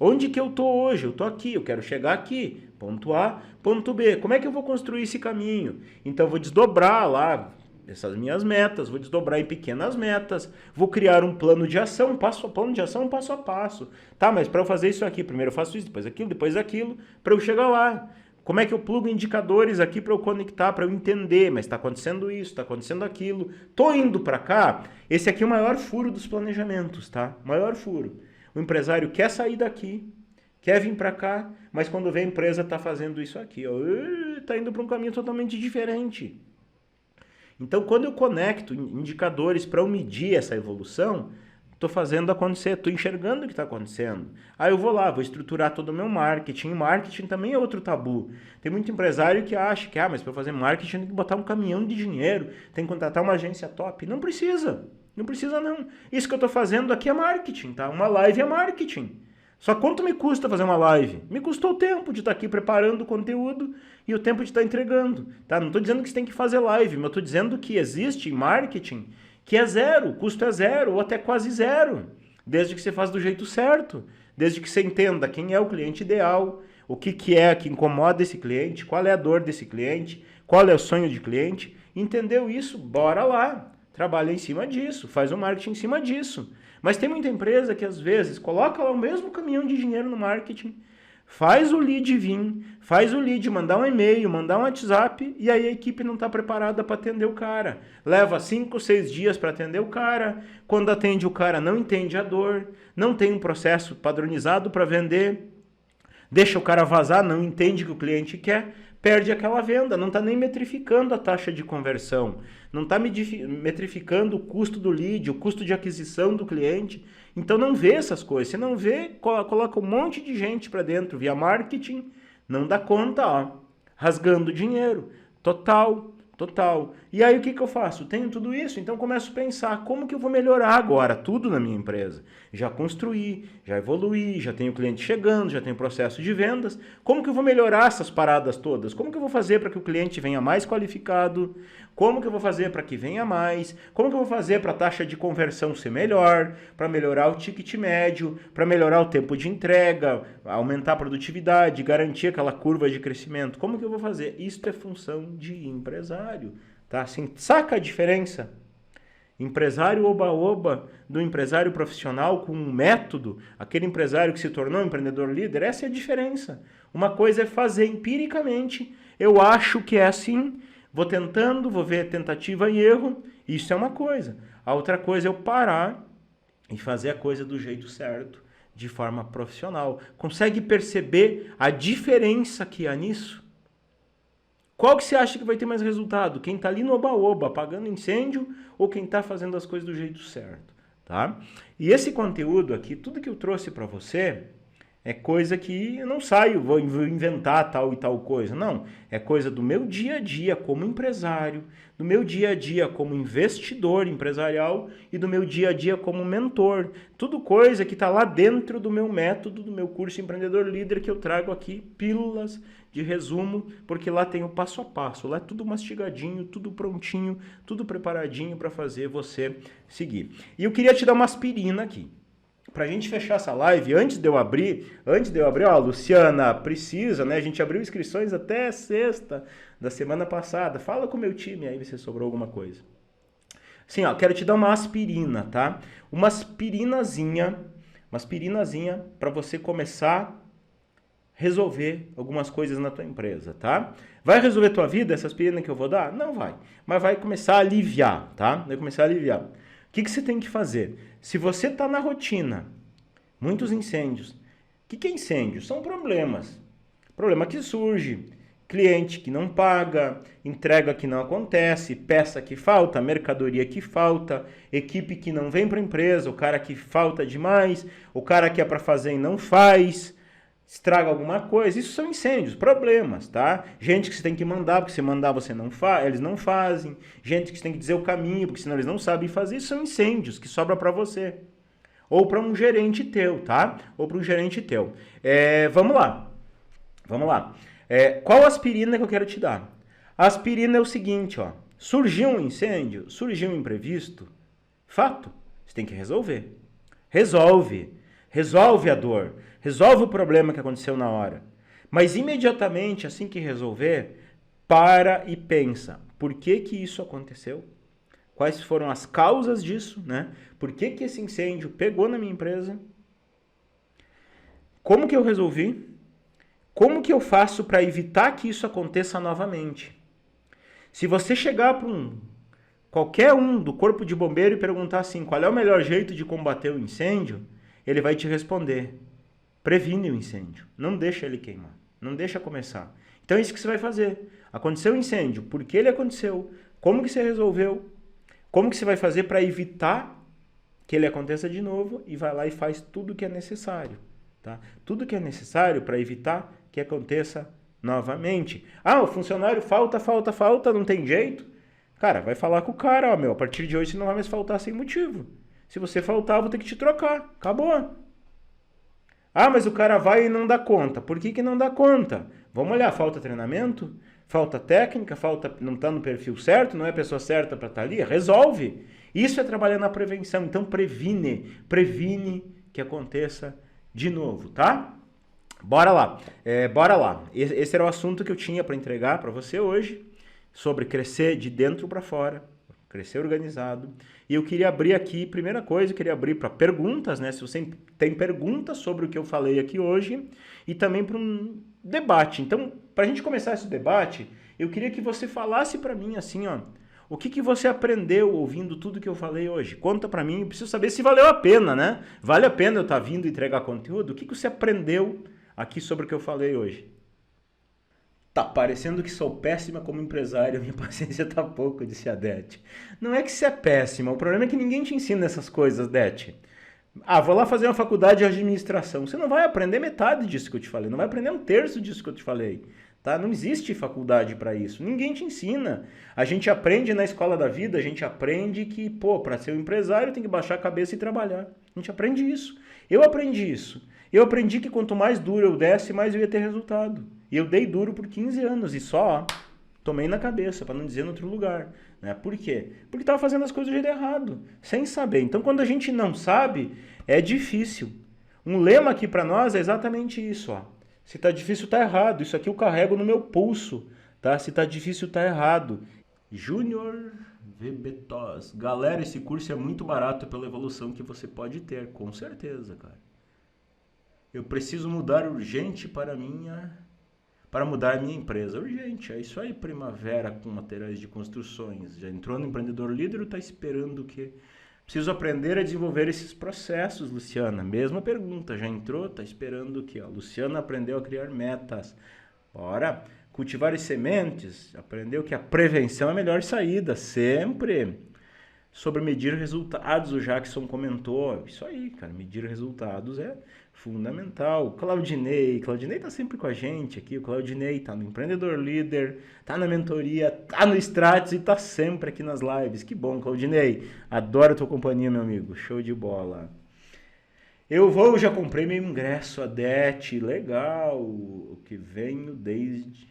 Speaker 1: Onde que eu estou hoje? Eu estou aqui, eu quero chegar aqui. Ponto A, ponto B. Como é que eu vou construir esse caminho? Então eu vou desdobrar lá essas minhas metas, vou desdobrar em pequenas metas, vou criar um plano de ação, passo a passo. Tá, mas para eu fazer isso aqui, primeiro eu faço isso, depois aquilo, para eu chegar lá. Como é que eu plugo indicadores aqui para eu conectar, para eu entender, mas está acontecendo isso, está acontecendo aquilo, tô indo para cá. Esse aqui é o maior furo dos planejamentos, tá? Maior furo. O empresário quer sair daqui, quer vir para cá, mas quando vê a empresa está fazendo isso aqui, está indo para um caminho totalmente diferente. Então, quando eu conecto indicadores para eu medir essa evolução, estou fazendo acontecer, estou enxergando o que está acontecendo. Aí eu vou lá, vou estruturar todo o meu marketing. Marketing também é outro tabu. Tem muito empresário que acha que, mas para fazer marketing tem que botar um caminhão de dinheiro, tem que contratar uma agência top. Não precisa, não precisa não. Isso que eu estou fazendo aqui é marketing, tá? Uma live é marketing. Só quanto me custa fazer uma live? Me custou o tempo de estar aqui preparando o conteúdo e o tempo de estar entregando. Tá? Não estou dizendo que você tem que fazer live, mas eu estou dizendo que existe marketing que é zero, o custo é zero ou até quase zero, desde que você faça do jeito certo, desde que você entenda quem é o cliente ideal, o que é que incomoda esse cliente, qual é a dor desse cliente, qual é o sonho de cliente. Entendeu isso? Bora lá, trabalha em cima disso, faz o marketing em cima disso. Mas tem muita empresa que às vezes coloca lá o mesmo caminhão de dinheiro no marketing, faz o lead vir, faz o lead mandar um e-mail, mandar um WhatsApp e aí a equipe não está preparada para atender o cara. Leva 5, 6 dias para atender o cara. Quando atende o cara não entende a dor, não tem um processo padronizado para vender, deixa o cara vazar, não entende o que o cliente quer, perde aquela venda, não está nem metrificando a taxa de conversão, não está metrificando o custo do lead, o custo de aquisição do cliente. Então não vê essas coisas. Você não vê, coloca um monte de gente para dentro via marketing, não dá conta, ó, rasgando dinheiro. Total. E aí o que eu faço? Tenho tudo isso, então começo a pensar como que eu vou melhorar agora tudo na minha empresa. Já construí, já evoluí, já tenho cliente chegando, já tenho processo de vendas. Como que eu vou melhorar essas paradas todas? Como que eu vou fazer para que o cliente venha mais qualificado? Como que eu vou fazer para que venha mais? Como que eu vou fazer para a taxa de conversão ser melhor? Para melhorar o ticket médio? Para melhorar o tempo de entrega? Aumentar a produtividade? Garantir aquela curva de crescimento? Como que eu vou fazer? Isso é função de empresário. Tá? Assim, saca a diferença? Empresário oba-oba do empresário profissional com um método, aquele empresário que se tornou um empreendedor líder, essa é a diferença. Uma coisa é fazer empiricamente, eu acho que é assim, vou tentando, vou ver tentativa e erro, isso é uma coisa. A outra coisa é eu parar e fazer a coisa do jeito certo, de forma profissional. Consegue perceber a diferença que há nisso? Qual que você acha que vai ter mais resultado? Quem está ali no oba-oba, apagando incêndio, ou quem está fazendo as coisas do jeito certo? Tá? E esse conteúdo aqui, tudo que eu trouxe para você, é coisa que eu não saio, vou inventar tal e tal coisa. Não, é coisa do meu dia a dia como empresário, do meu dia a dia como investidor empresarial e do meu dia a dia como mentor. Tudo coisa que está lá dentro do meu método, do meu curso Empreendedor Líder, que eu trago aqui, pílulas de resumo, porque lá tem o passo a passo, lá é tudo mastigadinho, tudo prontinho, tudo preparadinho para fazer você seguir. E eu queria te dar uma aspirina aqui. Pra gente fechar essa live, antes de eu abrir, ó, Luciana, precisa, né? A gente abriu inscrições até sexta da semana passada. Fala com o meu time aí se sobrou alguma coisa. Assim, ó, quero te dar uma aspirina, tá? Uma aspirinazinha para você começar a resolver algumas coisas na tua empresa, tá? Vai resolver tua vida essa aspirina que eu vou dar? Não vai, mas vai começar a aliviar, tá? Vai começar a aliviar. O que você tem que fazer? Se você está na rotina, muitos incêndios. O que é incêndio? São problemas. Problema que surge, cliente que não paga, entrega que não acontece, peça que falta, mercadoria que falta, equipe que não vem para a empresa, o cara que falta demais, o cara que é para fazer e não faz, estraga alguma coisa. Isso são incêndios, problemas, tá? Gente que você tem que mandar, porque se mandar você não faz, eles não fazem. Gente que você tem que dizer o caminho, porque senão eles não sabem fazer. Isso são incêndios que sobra para você. Ou para um gerente teu, tá? Ou para um gerente teu. Vamos lá. Qual aspirina que eu quero te dar? A aspirina é o seguinte, ó. Surgiu um incêndio, surgiu um imprevisto, fato, você tem que resolver. Resolve a dor. Resolve o problema que aconteceu na hora. Mas imediatamente, assim que resolver, para e pensa. Por que isso aconteceu? Quais foram as causas disso, né? Por que esse incêndio pegou na minha empresa? Como que eu resolvi? Como que eu faço para evitar que isso aconteça novamente? Se você chegar para qualquer um do corpo de bombeiro e perguntar assim, qual é o melhor jeito de combater o incêndio? Ele vai te responder, previne o incêndio, não deixa ele queimar, não deixa começar. Então é isso que você vai fazer. Aconteceu o incêndio, por que ele aconteceu? Como que você resolveu? Como que você vai fazer para evitar que ele aconteça de novo e vai lá e faz tudo o que é necessário, tá? Tudo que é necessário para evitar que aconteça novamente. Ah, o funcionário falta, não tem jeito. Cara, vai falar com o cara, ó, meu, a partir de hoje você não vai mais faltar sem motivo. Se você faltar, eu vou ter que te trocar. Acabou. Ah, mas o cara vai e não dá conta. Por que que não dá conta? Vamos olhar, falta treinamento? Falta técnica? Falta, não está no perfil certo? Não é a pessoa certa para estar ali? Resolve. Isso é trabalhar na prevenção. Então previne que aconteça de novo, tá? Bora lá. Bora lá. Esse era o assunto que eu tinha para entregar para você hoje, sobre crescer de dentro para fora, crescer organizado. E eu queria abrir aqui, primeira coisa, eu queria abrir para perguntas, né? Se você tem perguntas sobre o que eu falei aqui hoje, e também para um debate. Então, para a gente começar esse debate, eu queria que você falasse para mim assim, ó, o que que você aprendeu ouvindo tudo que eu falei hoje? Conta para mim, eu preciso saber se valeu a pena, né? Vale a pena eu estar vindo entregar conteúdo? O que que você aprendeu aqui sobre o que eu falei hoje? Tá parecendo que sou péssima como empresário, minha paciência tá pouco, disse a Dete. Não é que você é péssima, o problema é que ninguém te ensina essas coisas, Dete. Ah, vou lá fazer uma faculdade de administração. Você não vai aprender metade disso que eu te falei, não vai aprender um terço disso que eu te falei. Tá? Não existe faculdade para isso, ninguém te ensina. A gente aprende na escola da vida, a gente aprende que, pô, para ser um empresário tem que baixar a cabeça e trabalhar. A gente aprende isso. Eu aprendi isso. Eu aprendi que quanto mais duro eu desse, mais eu ia ter resultado. E eu dei duro por 15 anos e só tomei na cabeça, para não dizer em outro lugar. Né? Por quê? Porque estava fazendo as coisas de jeito errado, sem saber. Então, quando a gente não sabe, é difícil. Um lema aqui para nós é exatamente isso. Ó. Se está difícil, está errado. Isso aqui eu carrego no meu pulso. Tá? Se está difícil, está errado. Júnior VBTOS. Galera, esse curso é muito barato pela evolução que você pode ter. Com certeza, cara. Eu preciso mudar urgente para mudar a minha empresa. Urgente, é isso aí, Primavera com materiais de construções. Já entrou no Empreendedor Líder ou está esperando o quê? Preciso aprender a desenvolver esses processos, Luciana. Mesma pergunta, já entrou? Está esperando o quê? A Luciana aprendeu a criar metas. Bora. Cultivar as sementes, aprendeu que a prevenção é a melhor saída, sempre. Sobre medir resultados, o Jackson comentou. Isso aí, cara, medir resultados é fundamental. Claudinei tá sempre com a gente aqui. O Claudinei tá no Empreendedor Líder, tá na mentoria, tá no Stratos e tá sempre aqui nas lives. Que bom, Claudinei. Adoro a tua companhia, meu amigo. Show de bola. Já comprei meu ingresso, Adete. Legal. O que venho desde...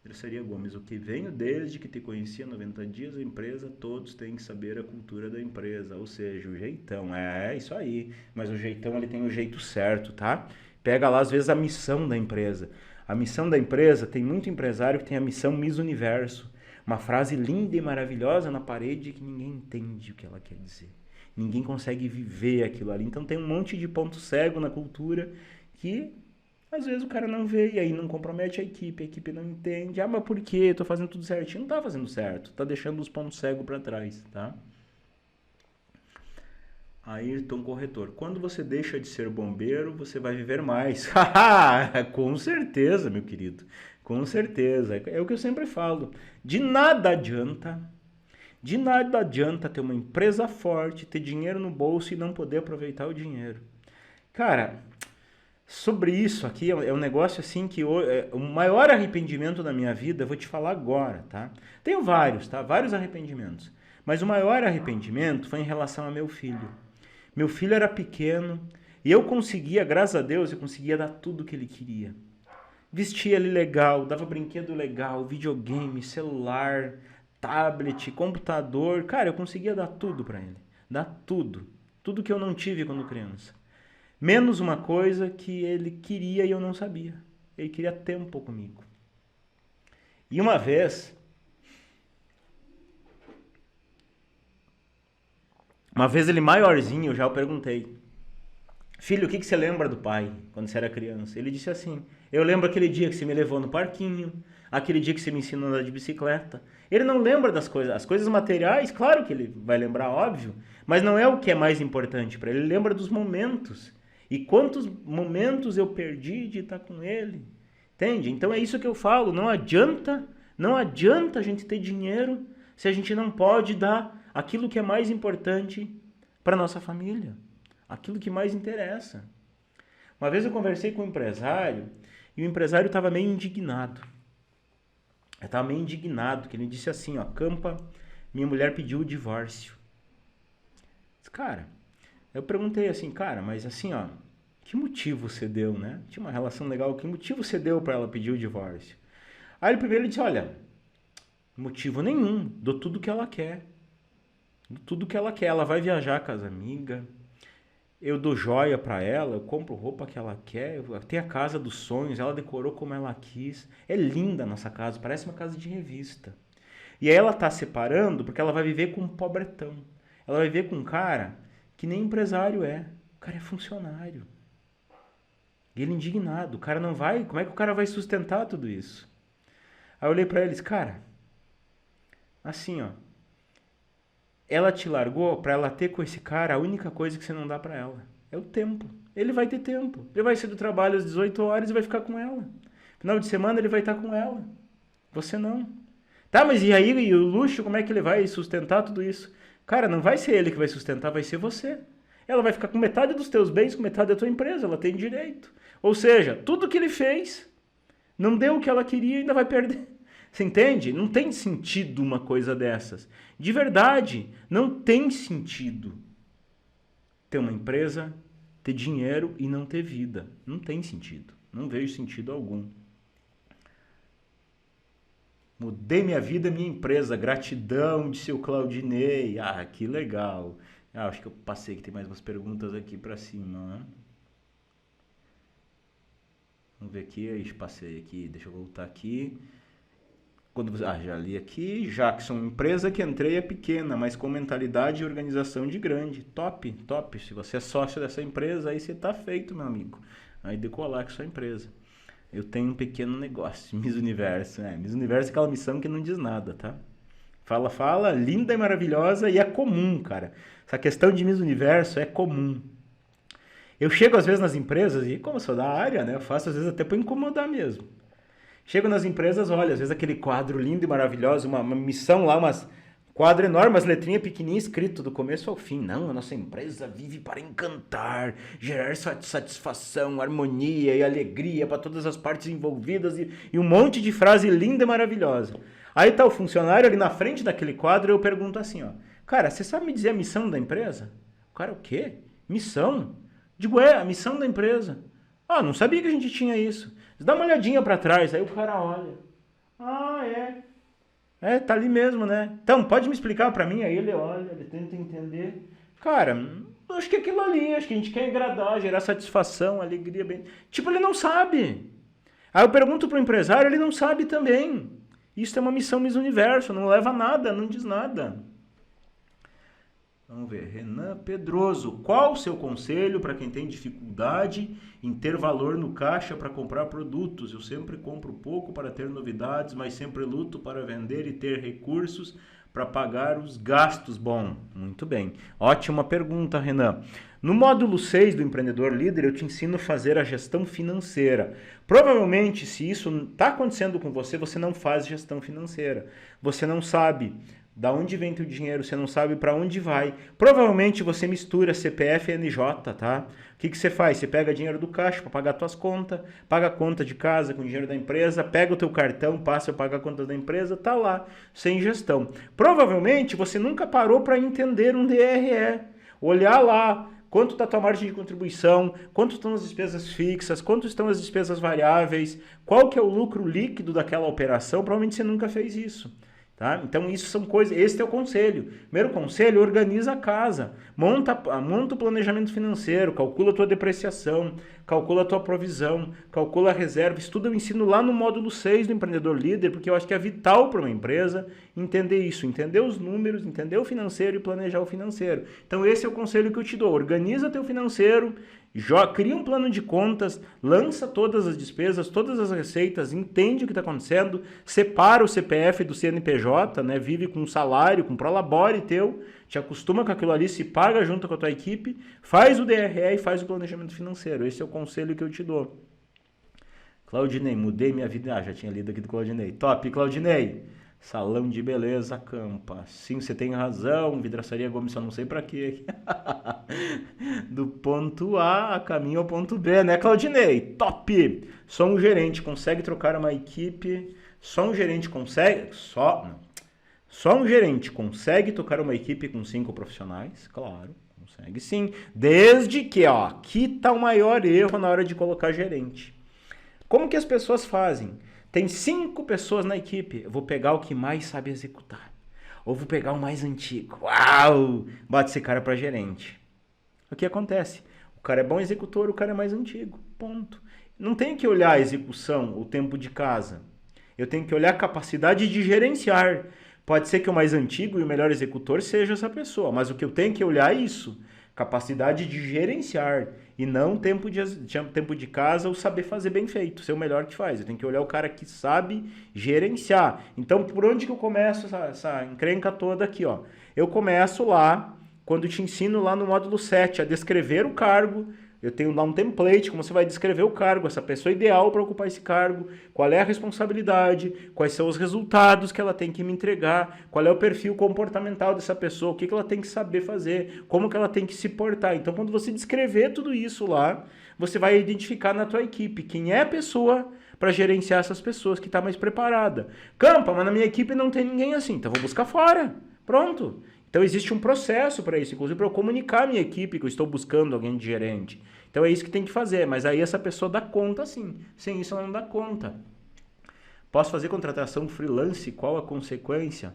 Speaker 1: Terceria Gomes, o que venho desde que te conheci há 90 dias, a empresa, todos têm que saber a cultura da empresa, ou seja, o jeitão, é isso aí, mas o jeitão ele tem o jeito certo, tá? Pega lá às vezes a missão da empresa, a missão da empresa, tem muito empresário que tem a missão Miss Universo, uma frase linda e maravilhosa na parede que ninguém entende o que ela quer dizer, ninguém consegue viver aquilo ali, então tem um monte de ponto cego na cultura que... Às vezes o cara não vê e aí não compromete a equipe não entende. Ah, mas por quê? Eu tô fazendo tudo certinho. Não tá fazendo certo, tá deixando os pontos cegos para trás, tá? Ayrton Corretor. Quando você deixa de ser bombeiro, você vai viver mais. Com certeza, meu querido. Com certeza. É o que eu sempre falo. De nada adianta ter uma empresa forte, ter dinheiro no bolso e não poder aproveitar o dinheiro. Cara... Sobre isso aqui, é um negócio assim que o maior arrependimento da minha vida, eu vou te falar agora, tá? Tenho vários, tá? Vários arrependimentos. Mas o maior arrependimento foi em relação a meu filho. Meu filho era pequeno e eu conseguia, graças a Deus, eu conseguia dar tudo o que ele queria. Vestia ele legal, dava brinquedo legal, videogame, celular, tablet, computador. Cara, eu conseguia dar tudo pra ele. Dar tudo. Tudo que eu não tive quando criança. Menos uma coisa que ele queria e eu não sabia. Ele queria tempo comigo. E uma vez ele maiorzinho, já eu perguntei: filho, o que você lembra do pai quando você era criança? Ele disse assim: eu lembro aquele dia que você me levou no parquinho, aquele dia que você me ensinou a andar de bicicleta. Ele não lembra das coisas, as coisas materiais, claro que ele vai lembrar, óbvio, mas não é o que é mais importante para ele. Ele lembra dos momentos. E quantos momentos eu perdi de estar com ele, entende? Então é isso que eu falo, não adianta a gente ter dinheiro se a gente não pode dar aquilo que é mais importante para nossa família, aquilo que mais interessa. Uma vez eu conversei com um empresário e o empresário estava meio indignado. Eu estava meio indignado, que ele disse assim, ó, Campa, minha mulher pediu o divórcio. Cara, eu perguntei assim, cara, mas assim, ó, que motivo você deu, né? Tinha uma relação legal, que motivo você deu para ela pedir o divórcio? Aí primeiro ele disse, olha, motivo nenhum, dou tudo que ela quer. Dou tudo que ela quer, ela vai viajar com as amigas, eu dou joia para ela, eu compro roupa que ela quer, tem a casa dos sonhos, ela decorou como ela quis. É linda a nossa casa, parece uma casa de revista. E aí ela tá separando porque ela vai viver com um pobretão. Ela vai viver com um cara que nem empresário é. O cara é funcionário. E ele indignado. O cara não vai... Como é que o cara vai sustentar tudo isso? Aí eu olhei pra eles, cara, assim, ó, ela te largou pra ela ter com esse cara a única coisa que você não dá pra ela. É o tempo. Ele vai ter tempo. Ele vai sair do trabalho às 18 horas e vai ficar com ela. Final de semana ele vai estar com ela. Você não. Tá, mas e aí, e o luxo, como é que ele vai sustentar tudo isso? Cara, não vai ser ele que vai sustentar, vai ser você. Ela vai ficar com metade dos teus bens, com metade da tua empresa, ela tem direito. Ou seja, tudo que ele fez, não deu o que ela queria e ainda vai perder. Você entende? Não tem sentido uma coisa dessas. De verdade, não tem sentido ter uma empresa, ter dinheiro e não ter vida. Não tem sentido. Não vejo sentido algum. Mudei minha vida, minha empresa. Gratidão, disse o Claudinei. Ah, que legal. Ah, acho que eu passei, que tem mais umas perguntas aqui pra cima, né? Vamos ver aqui, aí passei aqui, deixa eu voltar aqui. Já li aqui. Jackson, empresa que entrei é pequena, mas com mentalidade e organização de grande. Top, top. Se você é sócio dessa empresa, aí você tá feito, meu amigo. Aí decolar com sua empresa. Eu tenho um pequeno negócio, Miss Universo. Miss Universo é aquela missão que não diz nada, tá? Fala, linda e maravilhosa e é comum, cara. Essa questão de Miss Universo é comum. Eu chego às vezes nas empresas e, como eu sou da área, né, eu faço às vezes até para incomodar mesmo. Chego nas empresas, olha, às vezes aquele quadro lindo e maravilhoso, uma missão lá, quadro enorme, umas letrinhas pequenininhas escrito do começo ao fim. Não, a nossa empresa vive para encantar, gerar satisfação, harmonia e alegria para todas as partes envolvidas e um monte de frase linda e maravilhosa. Aí tá o funcionário ali na frente daquele quadro e eu pergunto assim, ó, cara, você sabe me dizer a missão da empresa? O cara, o quê? Missão? Digo, a missão da empresa. Ah, não sabia que a gente tinha isso. Dá uma olhadinha para trás, aí o cara olha. Ah, tá ali mesmo, né? Então, pode me explicar para mim? Aí ele olha, ele tenta entender. Cara, acho que aquilo ali, acho que a gente quer agradar, gerar satisfação, alegria, bem... Tipo, ele não sabe. Aí eu pergunto pro empresário, ele não sabe também. Isso é uma missão Miss Universo, não leva a nada, não diz nada. Vamos ver, Renan Pedroso, qual o seu conselho para quem tem dificuldade em ter valor no caixa para comprar produtos? Eu sempre compro pouco para ter novidades, mas sempre luto para vender e ter recursos para pagar os gastos. Bom, muito bem. Ótima pergunta, Renan. No módulo 6 do Empreendedor Líder, eu te ensino a fazer a gestão financeira. Provavelmente, se isso está acontecendo com você, você não faz gestão financeira. Você não sabe da onde vem teu dinheiro, você não sabe para onde vai. Provavelmente você mistura CPF e NJ, tá? O que você faz? Você pega dinheiro do caixa para pagar tuas contas, paga a conta de casa com dinheiro da empresa, pega o teu cartão, passa a pagar a conta da empresa, tá lá, sem gestão. Provavelmente você nunca parou para entender um DRE. Olhar lá, quanto está a tua margem de contribuição, quanto estão as despesas fixas, quanto estão as despesas variáveis, qual que é o lucro líquido daquela operação, provavelmente você nunca fez isso. Tá? Então isso são coisas, esse é o conselho. Primeiro conselho, organiza a casa, monta o planejamento financeiro, calcula a tua depreciação, calcula a tua provisão, calcula a reserva. Isso tudo eu ensino lá no módulo 6 do Empreendedor Líder, porque eu acho que é vital para uma empresa entender isso, entender os números, entender o financeiro e planejar o financeiro. Então esse é o conselho que eu te dou, organiza teu financeiro, cria um plano de contas, lança todas as despesas, todas as receitas, entende o que está acontecendo, separa o CPF do CNPJ, né? Vive com um salário, com prolabore teu, te acostuma com aquilo ali, se paga junto com a tua equipe, faz o DRE e faz o planejamento financeiro. Esse é o conselho que eu te dou. Claudinei, mudei minha vida. Já tinha lido aqui do Claudinei. Top, Claudinei. Salão de beleza, Campa. Sim, você tem razão, Vidraçaria Gomes, só não sei pra quê. Do ponto A a caminho ao ponto B, né, Claudinei? Top! Só um gerente consegue trocar uma equipe. Só um gerente consegue. Só um gerente consegue tocar uma equipe com 5 profissionais? Claro, consegue sim. Desde que, ó, aqui tá o maior erro na hora de colocar gerente. Como que as pessoas fazem? Tem 5 pessoas na equipe, eu vou pegar o que mais sabe executar. Ou vou pegar o mais antigo. Uau! Bate esse cara para gerente. O que acontece? O cara é bom executor, o cara é mais antigo. Ponto. Não tem que olhar a execução, o tempo de casa. Eu tenho que olhar a capacidade de gerenciar. Pode ser que o mais antigo e o melhor executor seja essa pessoa, mas o que eu tenho que olhar é isso. Capacidade de gerenciar e não tempo de casa ou saber fazer bem feito, ser o melhor que faz. Eu tenho que olhar o cara que sabe gerenciar. Então, por onde que eu começo essa encrenca toda aqui, ó? Eu começo lá, quando te ensino lá no módulo 7 a descrever o cargo. Eu tenho lá um template, como você vai descrever o cargo, essa pessoa ideal para ocupar esse cargo, qual é a responsabilidade, quais são os resultados que ela tem que me entregar, qual é o perfil comportamental dessa pessoa, o que ela tem que saber fazer, como que ela tem que se portar. Então, quando você descrever tudo isso lá, você vai identificar na tua equipe quem é a pessoa para gerenciar essas pessoas que está mais preparada. Campa, mas na minha equipe não tem ninguém assim, então vou buscar fora. Pronto. Então existe um processo para isso, inclusive para eu comunicar à minha equipe que eu estou buscando alguém de gerente. Então é isso que tem que fazer, mas aí essa pessoa dá conta sim. Sem isso ela não dá conta. Posso fazer contratação freelance? Qual a consequência?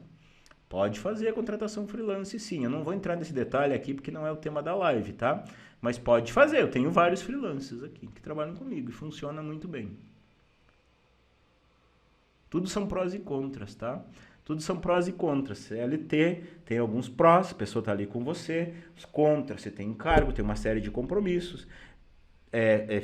Speaker 1: Pode fazer a contratação freelance sim. Eu não vou entrar nesse detalhe aqui porque não é o tema da live, tá? Mas pode fazer. Eu tenho vários freelancers aqui que trabalham comigo e funciona muito bem. Tudo são prós e contras, tá? Tudo são prós e contras. CLT tem alguns prós, a pessoa está ali com você. Os contras, você tem encargo, tem uma série de compromissos.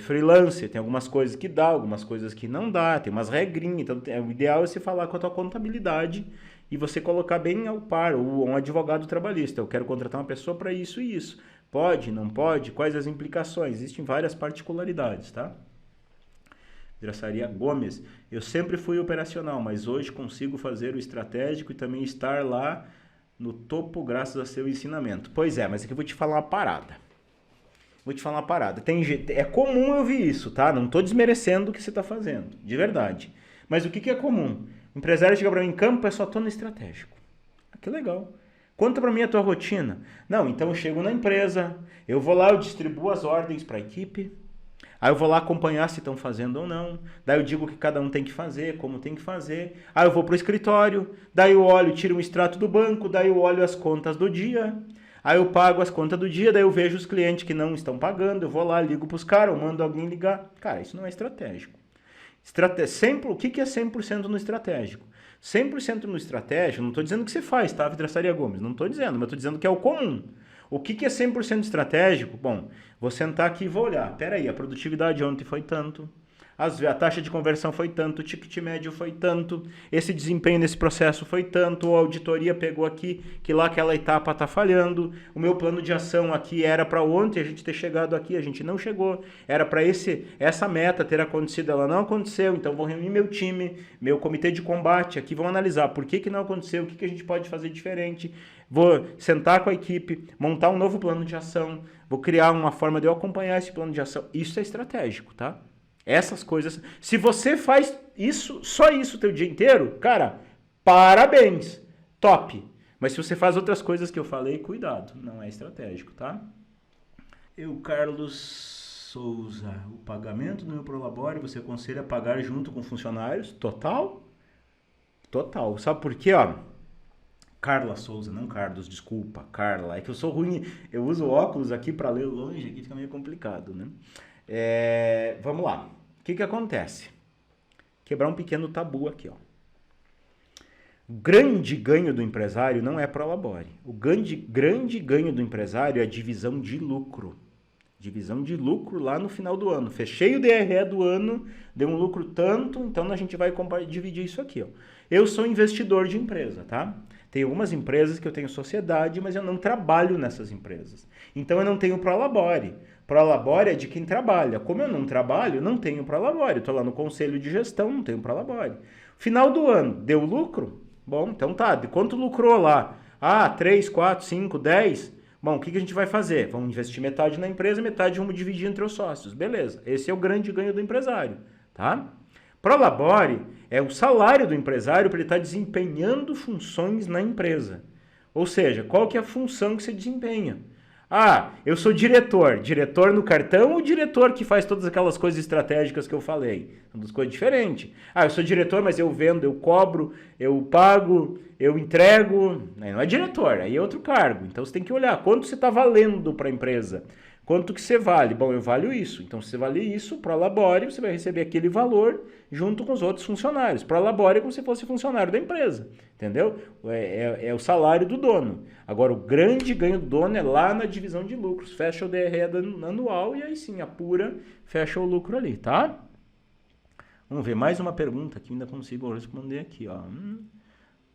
Speaker 1: Freelancer, tem algumas coisas que dá, algumas coisas que não dá, tem umas regrinhas. Então, o ideal é você falar com a tua contabilidade e você colocar bem ao par, ou um advogado trabalhista. Eu quero contratar uma pessoa para isso e isso. Pode, não pode? Quais as implicações? Existem várias particularidades, tá? Vidraçaria Gomes. Eu sempre fui operacional, mas hoje consigo fazer o estratégico e também estar lá no topo graças a seu ensinamento. Pois é, mas aqui eu vou te falar uma parada. É comum eu ver isso, tá? Não estou desmerecendo o que você está fazendo, de verdade. Mas o que é comum? O empresário chega para mim em campo, é só tô no estratégico. Ah, que legal. Conta para mim a tua rotina. Não, então eu chego na empresa, eu vou lá, eu distribuo as ordens para a equipe. Aí eu vou lá acompanhar se estão fazendo ou não. Daí eu digo o que cada um tem que fazer, como tem que fazer. Aí eu vou pro escritório. Daí eu olho, tiro um extrato do banco. Daí eu olho as contas do dia. Aí eu pago as contas do dia. Daí eu vejo os clientes que não estão pagando. Eu vou lá, ligo pros caras, eu mando alguém ligar. Cara, isso não é estratégico. O que é 100% no estratégico? 100% no estratégico, não estou dizendo que você faz, tá, Vidraçaria Gomes? Não estou dizendo, mas estou dizendo que é o comum. O que é 100% estratégico? Bom, vou sentar aqui e vou olhar. Peraí, a produtividade ontem foi tanto, a taxa de conversão foi tanto, o ticket médio foi tanto, esse desempenho nesse processo foi tanto, a auditoria pegou aqui que lá aquela etapa está falhando, o meu plano de ação aqui era para ontem a gente ter chegado aqui, a gente não chegou, era para essa meta ter acontecido, ela não aconteceu, então vou reunir meu time, meu comitê de combate aqui, vamos analisar por que não aconteceu, o que a gente pode fazer diferente, vou sentar com a equipe, montar um novo plano de ação, vou criar uma forma de eu acompanhar esse plano de ação, isso é estratégico, tá? Essas coisas. Se você faz isso, só isso o teu dia inteiro, cara, parabéns. Top. Mas se você faz outras coisas que eu falei, cuidado. Não é estratégico, tá? Carlos Souza. O pagamento do meu Prolabore, você aconselha pagar junto com funcionários? Total? Total. Sabe por quê, ó? Carla Souza, não Carlos, desculpa. Carla. É que eu sou ruim. Eu uso óculos aqui para ler longe, aqui fica meio complicado, né? Vamos lá. O que acontece? Quebrar um pequeno tabu aqui, ó. O grande ganho do empresário não é Prolabore. O grande ganho do empresário é a divisão de lucro. Divisão de lucro lá no final do ano. Fechei o DRE do ano, deu um lucro tanto, então a gente vai dividir isso aqui, ó. Eu sou investidor de empresa, tá? Tem algumas empresas que eu tenho sociedade, mas eu não trabalho nessas empresas. Então eu não tenho Prolabore. Prolabore é de quem trabalha. Como eu não trabalho, não tenho Prolabore. Estou lá no conselho de gestão, não tenho Prolabore. Final do ano, deu lucro? Bom, então tá. De quanto lucrou lá? Ah, 3, 4, 5, 10. Bom, o que a gente vai fazer? Vamos investir metade na empresa, metade vamos dividir entre os sócios. Beleza. Esse é o grande ganho do empresário, tá? Prolabore é o salário do empresário para ele estar desempenhando funções na empresa. Ou seja, qual que é a função que você desempenha? Ah, eu sou diretor. Diretor no cartão ou diretor que faz todas aquelas coisas estratégicas que eu falei? São duas coisas diferentes. Ah, eu sou diretor, mas eu vendo, eu cobro, eu pago, eu entrego. Não é diretor, aí é outro cargo. Então você tem que olhar quanto você está valendo para a empresa. Quanto que você vale? Bom, eu valho isso. Então, se você vale isso, prolabore, você vai receber aquele valor junto com os outros funcionários. Prolabore como se fosse funcionário da empresa, entendeu? É o salário do dono. Agora, o grande ganho do dono é lá na divisão de lucros. Fecha o DRE anual e aí sim, apura, fecha o lucro ali, tá? Vamos ver, mais uma pergunta que ainda consigo responder aqui, ó.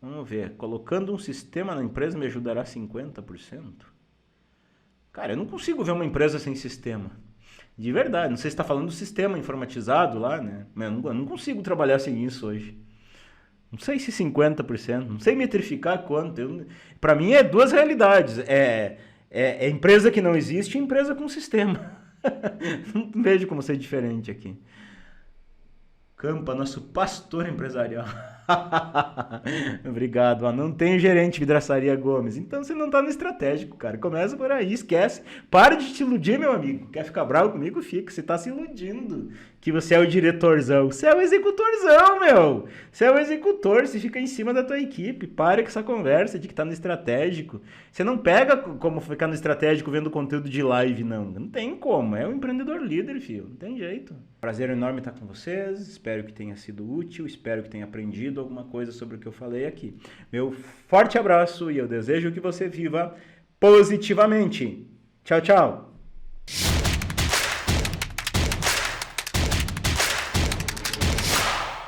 Speaker 1: Vamos ver, colocando um sistema na empresa me ajudará 50%? Cara, eu não consigo ver uma empresa sem sistema. De verdade, não sei se está falando do sistema informatizado lá, né? Mas eu não consigo trabalhar sem isso hoje. Não sei se 50%, não sei metrificar quanto. Para mim é duas realidades. É empresa que não existe e empresa com sistema. Não vejo como ser diferente aqui. Campa, nosso pastor empresarial. Obrigado. Não tem gerente Vidraçaria Gomes. Então você não tá no estratégico, cara. Começa por aí, esquece. Para de te iludir, meu amigo. Quer ficar bravo comigo? Fica. Você tá se iludindo que você é o diretorzão. Você é o executorzão, meu. Você é o executor. Você fica em cima da tua equipe. Para com essa conversa de que tá no estratégico. Você não pega como ficar no estratégico vendo conteúdo de live, não. Não tem como. É um empreendedor líder, filho. Não tem jeito. Prazer enorme estar com vocês. Espero que tenha sido útil. Espero que tenha aprendido alguma coisa sobre o que eu falei aqui. Meu forte abraço e eu desejo que você viva positivamente. Tchau, tchau.